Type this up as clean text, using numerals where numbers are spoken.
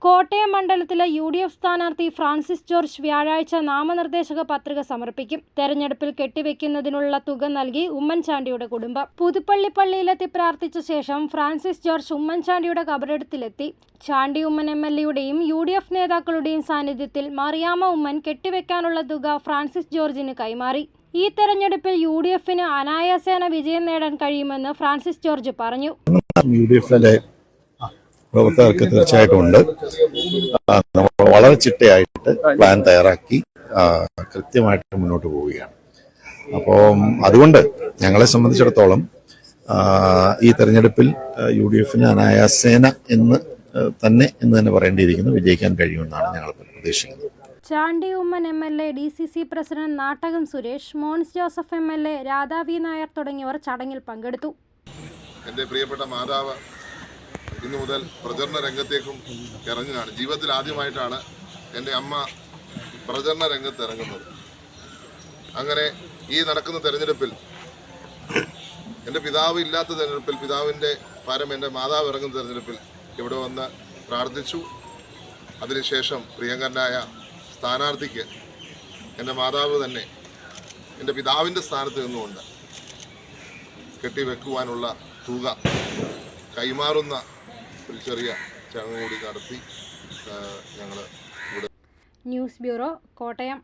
കോട്ടയം മണ്ഡലത്തിലെ UDF സ്ഥാനാർത്ഥി Francis George വ്യാഴാഴ്ച നാമനിർദ്ദേശക പത്രിക സമർപ്പിക്കും. തെരഞ്ഞെടുപ്പിൽ കെട്ടിവെക്കുന്നതിനുള്ള തുക നൽകി ഉമ്മൻചാണ്ടിയുടെ കുടുംബം. പുതുപ്പള്ളി പള്ളിയിലെത്തി പ്രാർത്ഥിച്ച ശേഷം ഫ്രാൻസിസ് ജോർജ് ഉമ്മൻചാണ്ടിയുടെ കബറിടത്തിലെത്തി. ചാണ്ടി ഉമ്മൻ MLAയുടെയും UDF നേതാക്കളുടെയും സാന്നിധ്യത്തിൽ മറിയാമ്മ ഉമ്മൻ കെട്ടിവെക്കാനുള്ള തുക ഫ്രാൻസിസ് ജോർജിന് കൈമാറി. ഈ തെരഞ്ഞെടുപ്പിൽ UDFന് അനായാസേന വിജയം നേടാൻ കഴിയുമെന്ന് ഫ്രാൻസിസ് ജോർജ് പറഞ്ഞു. പ്രവർത്തകർക്ക് തീർച്ചയായിട്ടും ഉണ്ട്. നമ്മൾ വളരെ ചിട്ടയായിട്ട് പ്ലാൻ തയ്യാറാക്കി കൃത്യമായിട്ട് മുന്നോട്ട് പോവുകയാണ്. അപ്പോൾ അതുകൊണ്ട് ഞങ്ങളെ സംബന്ധിച്ചിടത്തോളം ഈ തെരഞ്ഞെടുപ്പിൽ UDFന് അനായാസേന എന്ന് തന്നെ പറയേണ്ടിയിരിക്കുന്നു, വിജയിക്കാൻ കഴിയുമെന്നാണ് ഞങ്ങൾ പ്രതീക്ഷിക്കുന്നത്. Chandy Oommen MLA, DCC president Nattakom Suresh, Mons Joseph MLA, Radha V Nair തുടങ്ങിയവർ ചടങ്ങിൽ പങ്കെടുത്തു. എൻ്റെ പ്രിയപ്പെട്ട മാതാവ് ഇന്നു മുതൽ പ്രചരണ രംഗത്തേക്കും ഇറങ്ങുകയാണ്. ജീവിതത്തിൽ ആദ്യമായിട്ടാണ് എൻ്റെ അമ്മ പ്രചരണ രംഗത്ത് ഇറങ്ങുന്നത്. അങ്ങനെ ഈ നടക്കുന്ന തെരഞ്ഞെടുപ്പിൽ എൻ്റെ പിതാവ് ഇല്ലാത്ത തെരഞ്ഞെടുപ്പിൽ, പിതാവിൻ്റെ പരം എൻ്റെ മാതാവ് ഇറങ്ങുന്ന തെരഞ്ഞെടുപ്പിൽ ഇവിടെ വന്ന് പ്രാർത്ഥിച്ചു. അതിനുശേഷം പ്രിയങ്കരനായ സ്ഥാനാർത്ഥിക്ക് എൻ്റെ മാതാവ് തന്നെ എൻ്റെ പിതാവിൻ്റെ സ്ഥാനത്ത് നിന്നുകൊണ്ട് കെട്ടിവെക്കുവാനുള്ള തുക കൈമാറുന്ന ഒരു ചെറിയ ചടങ്ങ് കൂടി നടത്തി ഞങ്ങൾ ഇവിടെ. News bureau, Kottayam.